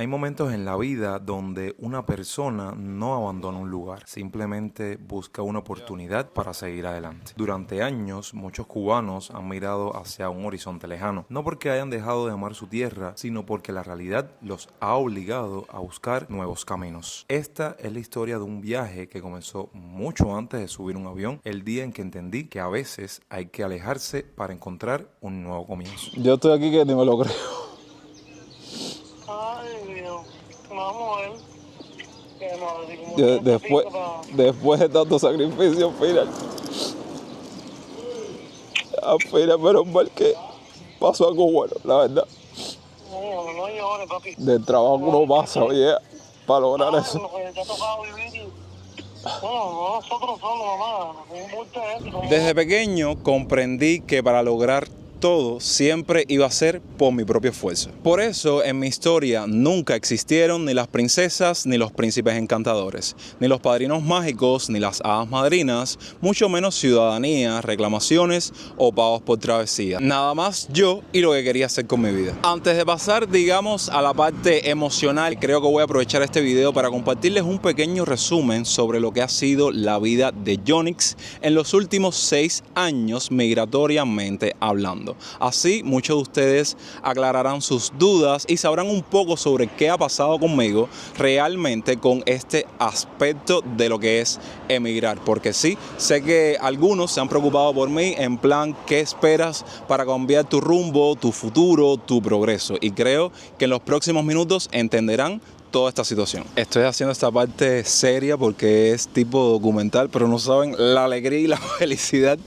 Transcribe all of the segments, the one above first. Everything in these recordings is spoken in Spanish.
Hay momentos en la vida donde una persona no abandona un lugar, simplemente busca una oportunidad para seguir adelante. Durante años, muchos cubanos han mirado hacia un horizonte lejano, no porque hayan dejado de amar su tierra, sino porque la realidad los ha obligado a buscar nuevos caminos. Esta es la historia de un viaje que comenzó mucho antes de subir un avión, el día en que entendí que a veces hay que alejarse para encontrar un nuevo comienzo. Yo estoy aquí que ni me lo creo. Ay, Dios. Vamos a ver. Después de tanto sacrificio, al final, menos mal que pasó algo bueno, la verdad. No llores, papi. Del trabajo uno pasa, oye, para lograr eso. Lo que te ha tocado vivir. Bueno, no nosotros somos, mamá. Un bulto es eso. Desde pequeño comprendí que para lograr todo siempre iba a ser por mi propio esfuerzo. Por eso en mi historia nunca existieron ni las princesas ni los príncipes encantadores, ni los padrinos mágicos ni las hadas madrinas, mucho menos ciudadanía, reclamaciones o pagos por travesía. Nada más yo y lo que quería hacer con mi vida. Antes de pasar, digamos, a la parte emocional, creo que voy a aprovechar este video para compartirles un pequeño resumen sobre lo que ha sido la vida de Yonix en los últimos 6 años migratoriamente hablando. Así, muchos de ustedes aclararán sus dudas y sabrán un poco sobre qué ha pasado conmigo realmente con este aspecto de lo que es emigrar. Porque sí, sé que algunos se han preocupado por mí en plan, ¿qué esperas para cambiar tu rumbo, tu futuro, tu progreso? Y creo que en los próximos minutos entenderán toda esta situación. Estoy haciendo esta parte seria porque es tipo documental, pero no saben la alegría y la felicidad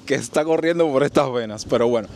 que está corriendo por estas venas. Pero bueno,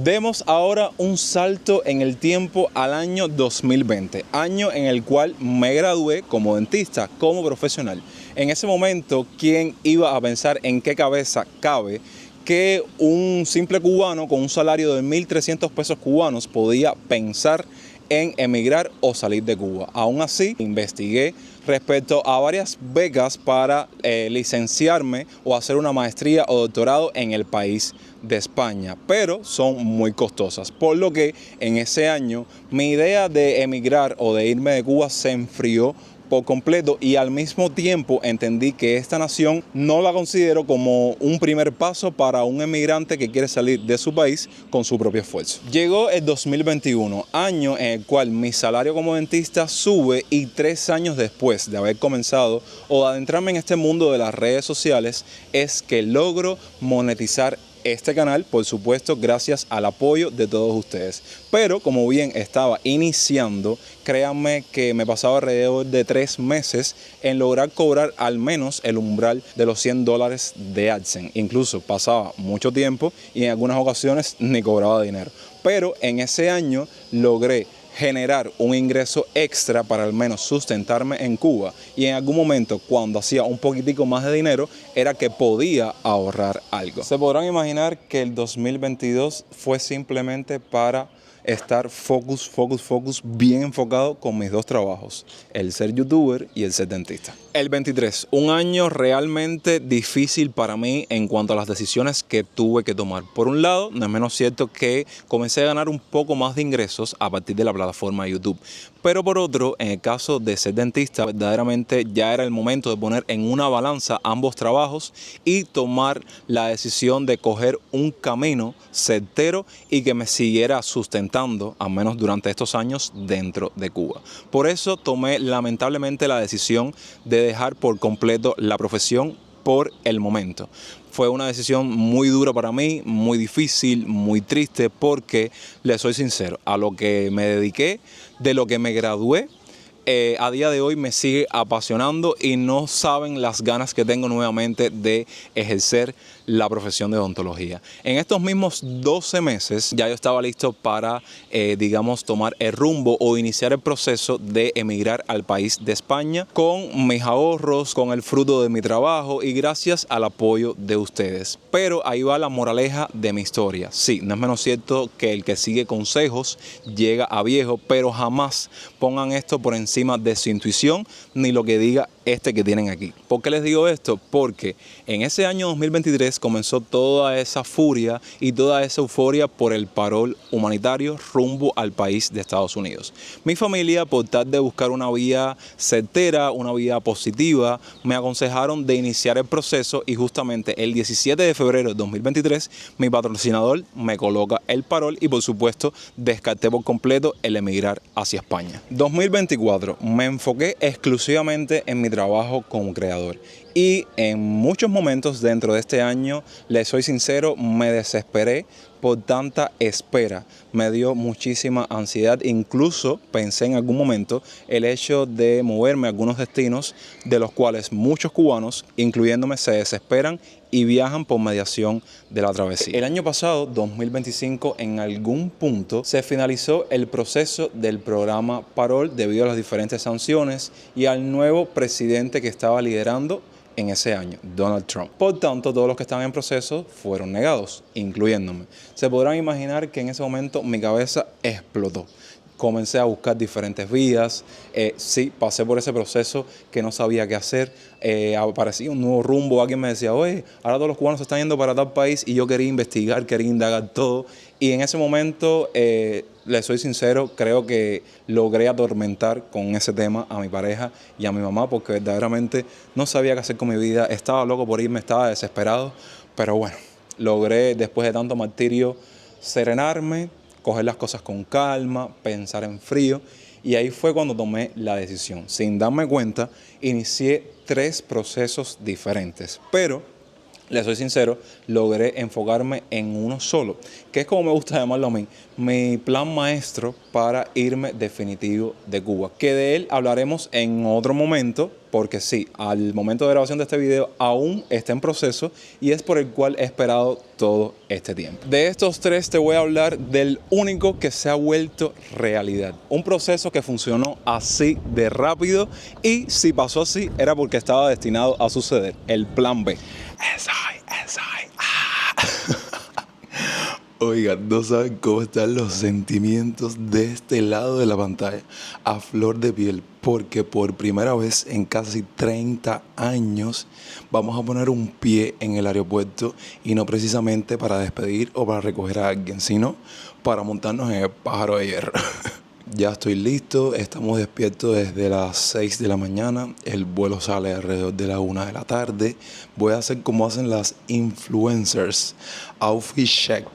demos ahora un salto en el tiempo al año 2020, año en el cual me gradué como dentista, como profesional. En ese momento, ¿quién iba a pensar en qué cabeza cabe que un simple cubano con un salario de 1.300 pesos cubanos podía pensar en emigrar o salir de Cuba? Aún así, investigué respecto a varias becas para licenciarme o hacer una maestría o doctorado en el país de España, pero son muy costosas, por lo que en ese año mi idea de emigrar o de irme de Cuba se enfrió por completo y al mismo tiempo entendí que esta nación no la considero como un primer paso para un emigrante que quiere salir de su país con su propio esfuerzo. Llegó el 2021, año en el cual mi salario como dentista sube y 3 años después de haber comenzado o de adentrarme en este mundo de las redes sociales es que logro monetizar este canal, por supuesto, gracias al apoyo de todos ustedes. Pero como bien estaba iniciando, créanme que me pasaba alrededor de 3 meses en lograr cobrar al menos el umbral de los $100 de AdSense. Incluso pasaba mucho tiempo y en algunas ocasiones ni cobraba dinero. Pero en ese año logré generar un ingreso extra para al menos sustentarme en Cuba, y en algún momento cuando hacía un poquitico más de dinero era que podía ahorrar algo. Se podrán imaginar que el 2022 fue simplemente para estar focus bien enfocado con mis 2 trabajos, el ser youtuber y el ser dentista. El 23, un año realmente difícil para mí en cuanto a las decisiones que tuve que tomar. Por un lado, no es menos cierto que comencé a ganar un poco más de ingresos a partir de la plataforma de YouTube. Pero por otro, en el caso de ser dentista, verdaderamente ya era el momento de poner en una balanza ambos trabajos y tomar la decisión de coger un camino certero y que me siguiera sustentando, al menos durante estos años, dentro de Cuba. Por eso tomé lamentablemente la decisión de dejar por completo la profesión por el momento. Fue una decisión muy dura para mí, muy difícil, muy triste, porque les soy sincero, a lo que me dediqué, de lo que me gradué, a día de hoy me sigue apasionando y no saben las ganas que tengo nuevamente de ejercer la profesión de odontología. En estos mismos 12 meses ya yo estaba listo para, digamos, tomar el rumbo o iniciar el proceso de emigrar al país de España con mis ahorros, con el fruto de mi trabajo y gracias al apoyo de ustedes. Pero ahí va la moraleja de mi historia. Sí, no es menos cierto que el que sigue consejos llega a viejo, pero jamás pongan esto por encima de su intuición ni lo que diga este que tienen aquí. ¿Por qué les digo esto? Porque en ese año 2023 comenzó toda esa furia y toda esa euforia por el parol humanitario rumbo al país de Estados Unidos. Mi familia, por tal de buscar una vía certera, una vía positiva, me aconsejaron de iniciar el proceso y justamente el 17 de febrero de 2023 mi patrocinador me coloca el parol y por supuesto descarté por completo el emigrar hacia España. 2024 me enfoqué exclusivamente en mi trabajo como creador y en muchos momentos dentro de este año, les soy sincero, me desesperé por tanta espera. Me dio muchísima ansiedad, incluso pensé en algún momento el hecho de moverme a algunos destinos de los cuales muchos cubanos, incluyéndome, se desesperan y viajan por mediación de la travesía. El año pasado, 2025, en algún punto se finalizó el proceso del programa Parol debido a las diferentes sanciones y al nuevo presidente que estaba liderando en ese año, Donald Trump. Por tanto, todos los que estaban en proceso fueron negados, incluyéndome. Se podrán imaginar que en ese momento mi cabeza explotó. Comencé a buscar diferentes vías, sí, pasé por ese proceso que no sabía qué hacer, aparecía un nuevo rumbo, alguien me decía, oye, ahora todos los cubanos se están yendo para tal país y yo quería investigar, quería indagar todo y en ese momento, les soy sincero, creo que logré atormentar con ese tema a mi pareja y a mi mamá porque verdaderamente no sabía qué hacer con mi vida, estaba loco por irme, estaba desesperado, pero bueno, logré después de tanto martirio serenarme, coger las cosas con calma, pensar en frío y ahí fue cuando tomé la decisión. Sin darme cuenta, inicié 3 procesos diferentes, pero les soy sincero, logré enfocarme en uno solo, que es como me gusta llamarlo a mí, mi plan maestro para irme definitivo de Cuba, que de él hablaremos en otro momento, porque sí, al momento de grabación de este video aún está en proceso y es por el cual he esperado todo este tiempo. De estos 3 te voy a hablar del único que se ha vuelto realidad, un proceso que funcionó así de rápido y si pasó así era porque estaba destinado a suceder, el plan B. Oigan, no saben cómo están los sentimientos de este lado de la pantalla, a flor de piel, porque por primera vez en casi 30 años vamos a poner un pie en el aeropuerto y no precisamente para despedir o para recoger a alguien, sino para montarnos en el pájaro de hierro. Ya estoy listo, estamos despiertos desde las 6 de la mañana, el vuelo sale alrededor de la 1 de la tarde. Voy a hacer como hacen las influencers, outfit check.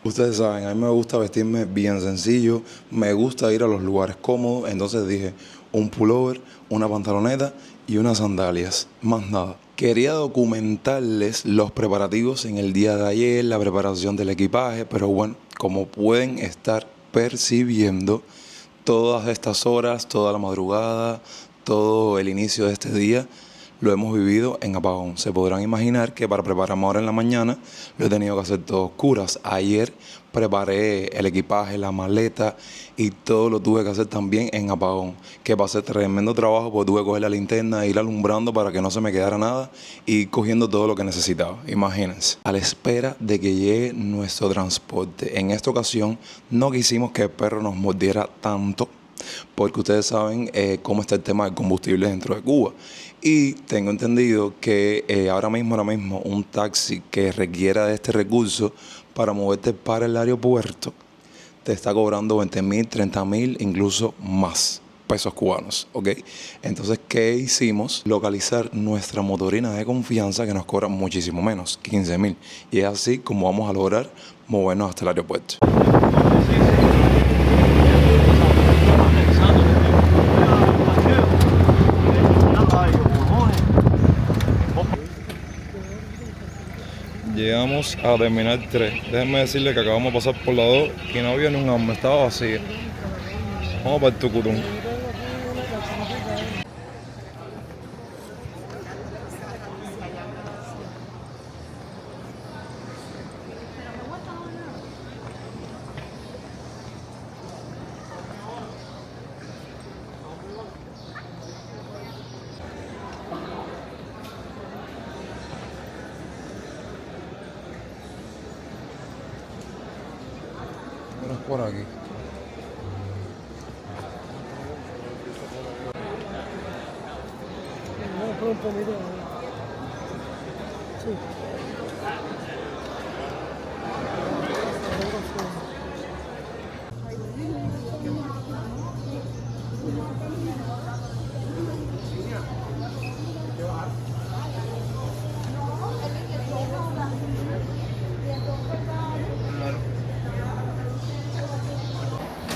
Ustedes saben, a mí me gusta vestirme bien sencillo, me gusta ir a los lugares cómodos, entonces dije un pullover, una pantaloneta y unas sandalias, más nada. Quería documentarles los preparativos en el día de ayer, la preparación del equipaje, pero bueno, como pueden estar percibiendo, todas estas horas, toda la madrugada, todo el inicio de este día lo hemos vivido en apagón. Se podrán imaginar que para prepararme ahora en la mañana lo he tenido que hacer todo a oscuras. Ayer preparé el equipaje, la maleta y todo lo tuve que hacer también en apagón. Que pasé tremendo trabajo porque tuve que coger la linterna, ir alumbrando para que no se me quedara nada y cogiendo todo lo que necesitaba. Imagínense. A la espera de que llegue nuestro transporte. En esta ocasión no quisimos que el perro nos mordiera tanto porque ustedes saben cómo está el tema del combustible dentro de Cuba. Y tengo entendido que ahora mismo un taxi que requiera de este recurso para moverte para el aeropuerto te está cobrando 20,000, 30,000, incluso más pesos cubanos, ¿ok? Entonces, ¿qué hicimos? Localizar nuestra motorina de confianza que nos cobra muchísimo menos, 15,000. Y es así como vamos a lograr movernos hasta el aeropuerto. Llegamos a Terminal 3. Déjenme decirles que acabamos de pasar por la 2 y no había ni un alma, estaba vacía. Vamos para el Tucutún. Por aquí. un poquito. Sí.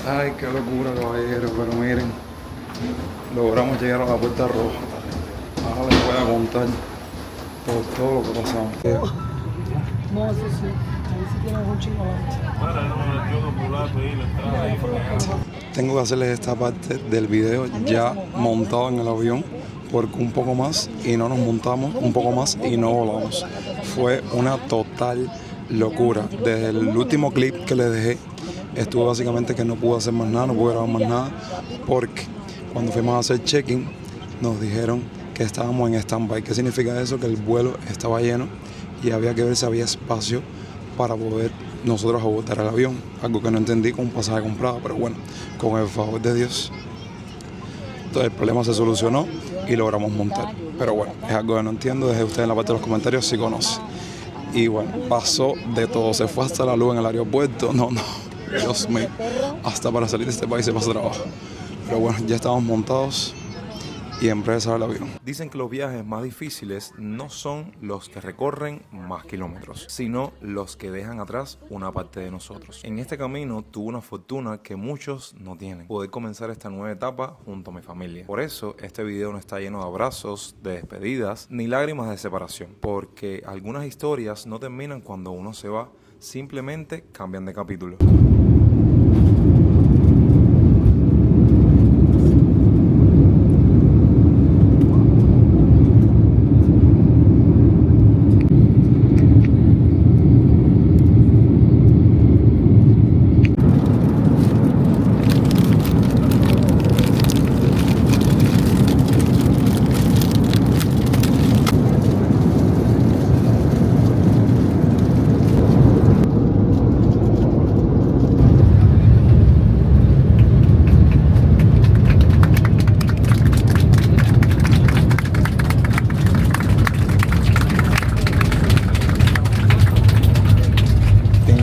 Ay, qué locura, caballero, pero miren, logramos llegar a la puerta roja. Ahora les voy a contar por todo lo que pasamos. No, eso sí. Ahí sí tienes un chingo Tengo que hacerles esta parte del video ya montado en el avión, porque un poco más y no nos montamos, un poco más y no volamos. Fue una total locura. Desde el último clip que les dejé, estuve básicamente que no pude hacer más nada, no pude grabar más nada, porque cuando fuimos a hacer check-in nos dijeron que estábamos en stand-by. ¿Qué significa eso? Que el vuelo estaba lleno y había que ver si había espacio para poder nosotros abordar el avión, algo que no entendí con un pasaje comprado, pero bueno, con el favor de Dios, entonces el problema se solucionó y logramos montar. Pero bueno, es algo que no entiendo, deje usted en la parte de los comentarios si conoce. Y bueno, pasó de todo, se fue hasta la luz en el aeropuerto, no, Dios mío, hasta para salir de este país se pasa trabajo. Pero bueno, ya estamos montados y en breve sale el avión. Dicen que los viajes más difíciles no son los que recorren más kilómetros, sino los que dejan atrás una parte de nosotros. En este camino tuve una fortuna que muchos no tienen: poder comenzar esta nueva etapa junto a mi familia. Por eso este video no está lleno de abrazos, de despedidas, ni lágrimas de separación, porque algunas historias no terminan cuando uno se va, simplemente cambian de capítulo.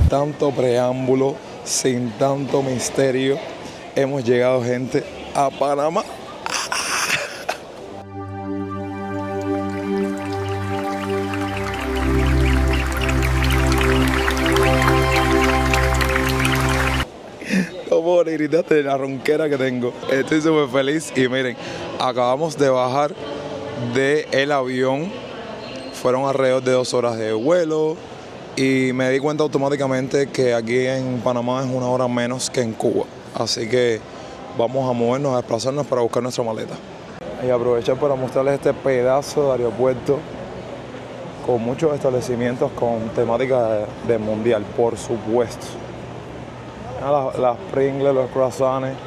Tanto preámbulo, sin tanto misterio, hemos llegado, gente, a Panamá. No puedo ni gritarte de la ronquera que tengo. Estoy súper feliz y miren, acabamos de bajar del avión. Fueron alrededor de 2 horas de vuelo. Y me di cuenta automáticamente que aquí en Panamá es 1 hora menos que en Cuba. Así que vamos a movernos, a desplazarnos para buscar nuestra maleta. Y aprovechar para mostrarles este pedazo de aeropuerto con muchos establecimientos con temática de mundial, por supuesto. Las Pringles, los croissants.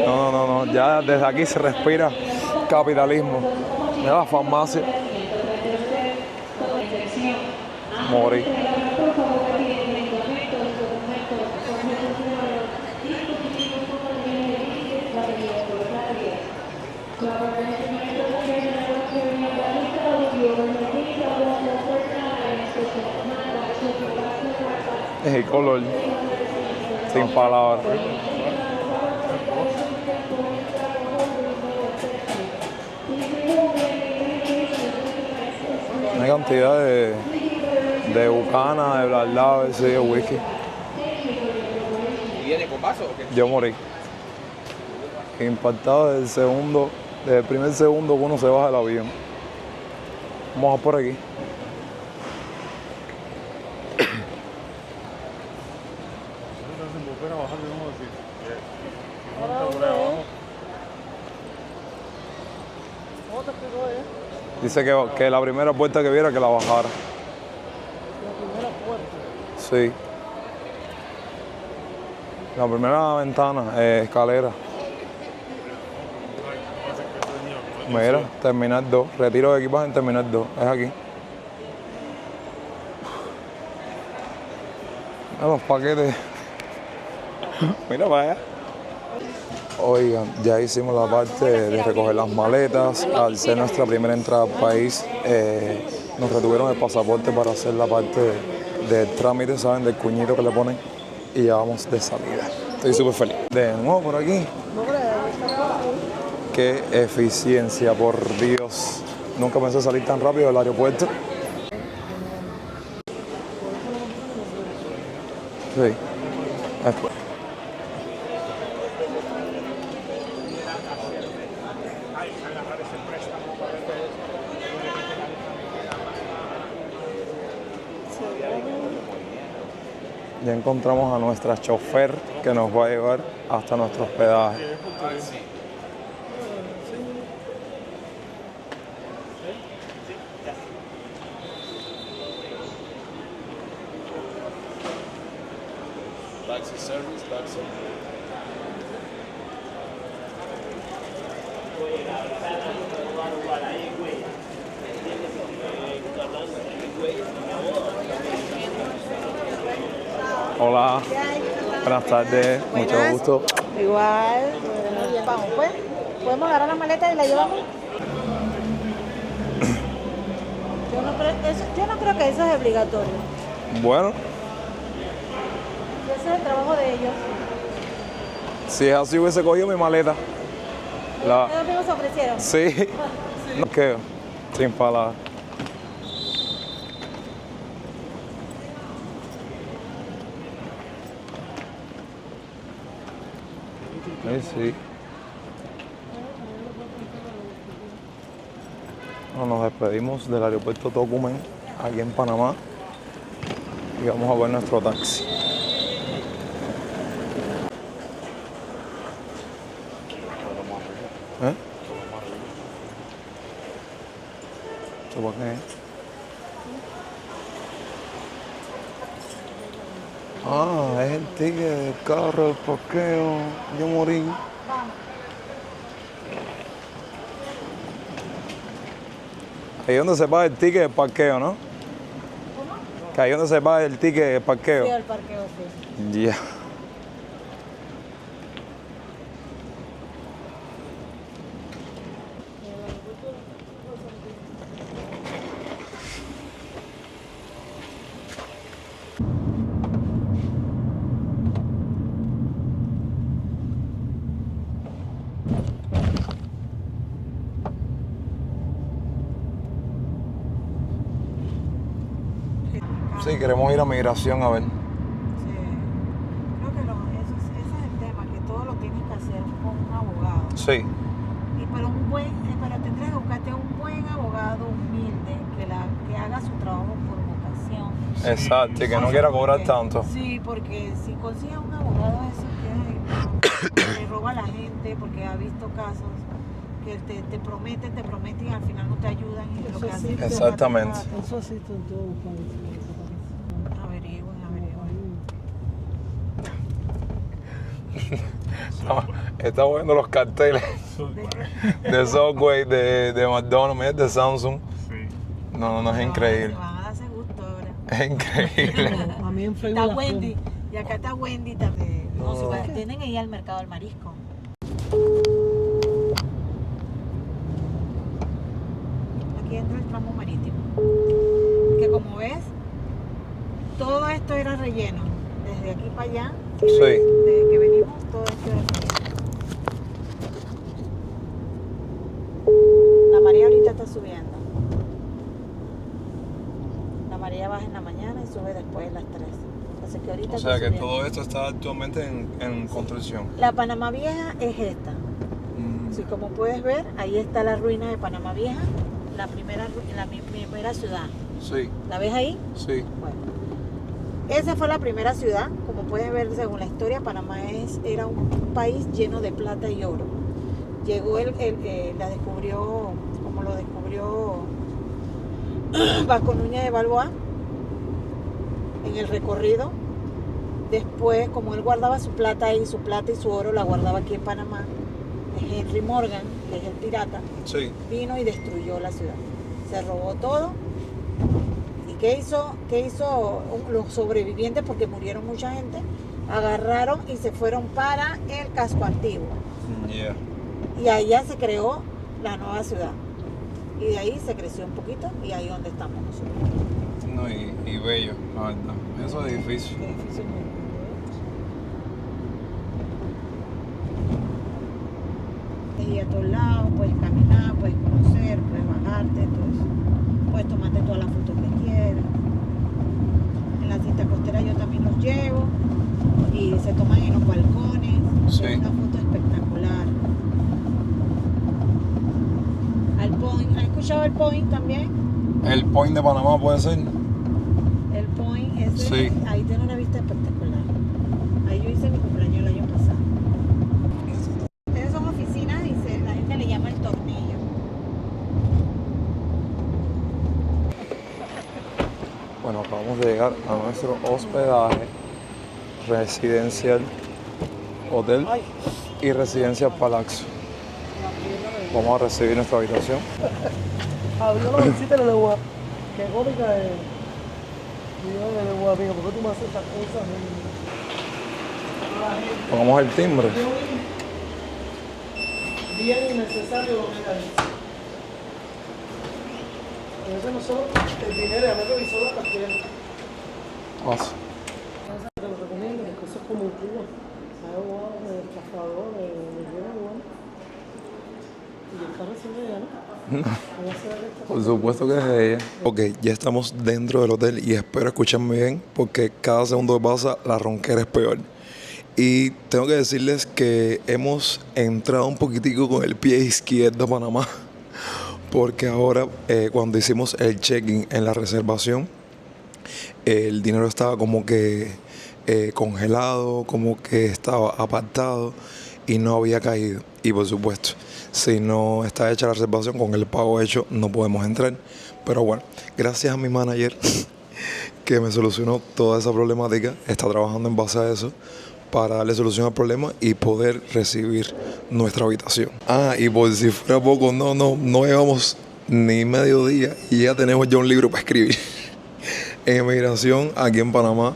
No, ya desde aquí se respira capitalismo. Mira la farmacia. Morí. Es el color, sin palabras. Una cantidad de bucana, de blalao, de whisky. ¿Y viene con vaso o qué? Yo morí. Impactado desde el primer segundo que uno se baja del avión. Vamos a por aquí. Dice que la primera puerta que viera que la bajara. La primera puerta. Sí. La primera ventana, escalera. Mira, terminal 2. Retiro de equipaje en terminal 2. Es aquí. A los paquetes. Mira para allá. Oigan, ya hicimos la parte de recoger las maletas. Al ser nuestra primera entrada al país, nos retuvieron el pasaporte para hacer la parte del trámite, ¿saben? Del cuñito que le ponen. Y ya vamos de salida. Estoy súper feliz. De nuevo por aquí. Qué eficiencia, por Dios. Nunca pensé salir tan rápido del aeropuerto. Sí. Después. Ya encontramos a nuestra chofer que nos va a llevar hasta nuestro hospedaje. Hola, buenas tardes, mucho gusto. Igual, vamos pues. ¿Podemos agarrar la maleta y la llevamos? Yo no creo que eso es obligatorio. Bueno, Ese es el trabajo de ellos. si es así hubiese cogido mi maleta. ¿Ellos mismos se ofrecieron? Sí, no quedo, sin palabras. Sí. Bueno, nos despedimos del aeropuerto Tocumen, aquí en Panamá, y vamos a ver nuestro taxi. ¿Eh? ¿Esto para qué es? Ah, es el ticket del carro, el parqueo. Yo morí. Ahí es donde se paga el ticket del parqueo, ¿no? ¿Cómo? Que ahí es donde se paga el ticket del parqueo. Sí, el parqueo, sí. Ya. Sí, queremos ir a migración a ver. Sí. Creo que ese es el tema, que todo lo tienes que hacer con un abogado. Sí. Pero tendrías que buscarte un buen abogado humilde que haga su trabajo por vocación. Exacto, y que no quiera cobrar tanto. Sí, porque si consigues un abogado eso que le roba a la gente, porque ha visto casos que te prometen y al final no te ayudan y lo que hacen es Exactamente. Eso sí, todo averigüen. Estamos viendo los carteles de Subway, de McDonald's, de Samsung. No, es increíble. Se van a darse gusto ahora. Es increíble. A mí en Facebook. Está las Wendy. Y acá está Wendy también. No, No. si tienen ahí al mercado del marisco. Aquí entra el tramo marítimo. Que como ves, todo esto era relleno. Desde aquí para allá. Sí. Desde que venimos, todo esto era relleno. La marea ahorita está subiendo. La marea baja en la mañana y sube después de las 3. Así que ahorita O sea está que subiendo. todo esto está actualmente en construcción. La Panamá Vieja es esta. Sí, como puedes ver, ahí está la ruina de Panamá Vieja, la primera ciudad. Sí, ¿La ves ahí? sí. Bueno, esa fue la primera ciudad. Como puedes ver, según la historia, Panamá era un país lleno de plata y oro. Llegó la descubrió, como lo descubrió Vasco Núñez de Balboa en el recorrido. Después, como él guardaba su plata ahí, su plata y su oro la guardaba aquí en Panamá, Henry Morgan, que es el pirata, Sí. vino y destruyó la ciudad. Se robó todo y ¿Qué hizo los sobrevivientes? Porque murieron mucha gente. Agarraron y se fueron para el casco antiguo. Yeah. Y allá se creó la nueva ciudad. Y de ahí se creció un poquito y ahí es donde estamos nosotros. No, y bello, la verdad. Esos edificios. Qué edificio muy bello. Y a todos lados, puedes caminar, puedes conocer, puedes bajarte, todo eso. Puedes tomarte todas las fotos que quieras. En la cinta costera yo también los llevo y se toman en los balcones. Sí. Es una foto espectacular. Al Point, ¿has escuchado el Point también? El Point de Panamá puede ser. El Point, ese, Sí. ahí tiene una vista espectacular. Ahí yo hice mi cumpleaños el año pasado. Esas son oficinas y la gente le llama el tornillo. Bueno, acabamos de llegar a nuestro hospedaje residencial, hotel y residencia Palazzo. Vamos a recibir nuestra habitación. Abrió la visita de Legua. Qué cómica es. Dios de Legua, amigo, ¿por qué tú me haces esas cosas? Pongamos el timbre. Bien innecesario lo que hay. Eso no solo el dinero, ya me revisó la cartera. Paso. Te lo recomiendo porque eso es como un Cuba. Hay abogados de estafadores, de bueno. Y el carro se ve, ¿no? Por supuesto que es de ella. Ok, ya estamos dentro del hotel y espero escucharme bien porque cada segundo que pasa la ronquera es peor. Y tengo que decirles que hemos entrado un poquitico con el pie izquierdo a Panamá porque ahora cuando hicimos el check-in en la reservación el dinero estaba como que congelado, como que estaba apartado y no había caído. Y por supuesto, si no está hecha la reservación, con el pago hecho no podemos entrar. Pero bueno, gracias a mi manager que me solucionó toda esa problemática, está trabajando en base a eso para darle solución al problema y poder recibir nuestra habitación. Ah, y por si fuera poco, no llevamos ni medio día y ya tenemos ya un libro para escribir. En emigración, aquí en Panamá,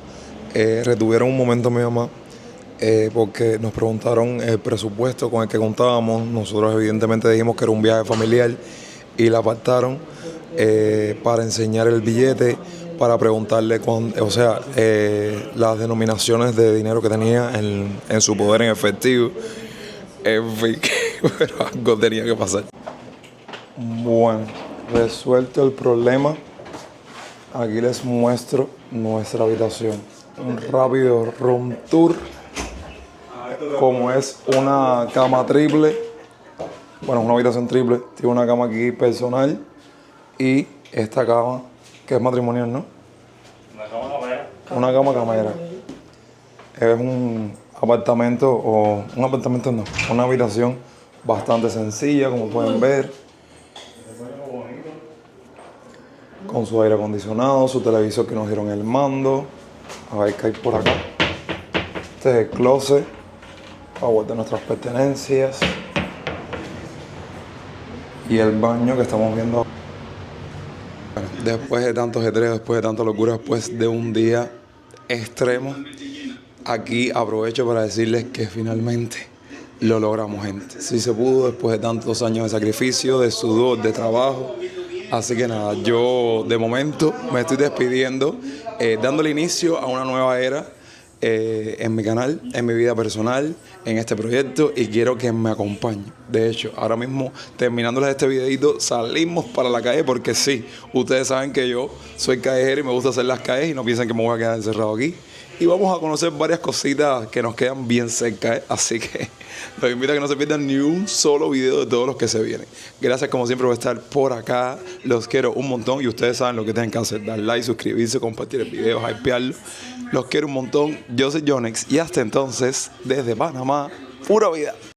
retuvieron un momento a mi mamá porque nos preguntaron el presupuesto con el que contábamos. Nosotros evidentemente dijimos que era un viaje familiar y la apartaron para enseñar el billete, para preguntarle las denominaciones de dinero que tenía en su poder en efectivo. En fin, pero algo tenía que pasar. Bueno, resuelto el problema, aquí les muestro nuestra habitación. Un rápido room tour. Como es una cama triple, bueno, una habitación triple, tiene una cama aquí personal y esta cama que es matrimonial, ¿no? Una cama camera. Una cama camera. Es un apartamento, una habitación bastante sencilla, como pueden ver. Con su aire acondicionado, su televisor que nos dieron el mando. A ver qué hay por acá. Este es el closet para guardar nuestras pertenencias. Y el baño que estamos viendo ahora. Bueno, después de tantos ajetreos, después de tanta locura, después de un día extremo, aquí aprovecho para decirles que finalmente lo logramos, gente. Sí se pudo después de tantos años de sacrificio, de sudor, de trabajo. Así que nada, yo de momento me estoy despidiendo, dándole inicio a una nueva era en mi canal, en mi vida personal, en este proyecto, y quiero que me acompañen. De hecho, ahora mismo, terminándoles este videito, salimos para la calle porque sí, ustedes saben que yo soy callejero y me gusta hacer las calles y no piensen que me voy a quedar encerrado aquí. Y vamos a conocer varias cositas que nos quedan bien cerca, así que los invito a que no se pierdan ni un solo video de todos los que se vienen. Gracias como siempre por estar por acá, los quiero un montón y ustedes saben lo que tienen que hacer: dar like, suscribirse, compartir el video, hypearlo. Los quiero un montón, yo soy Yonex y hasta entonces, desde Panamá, pura vida.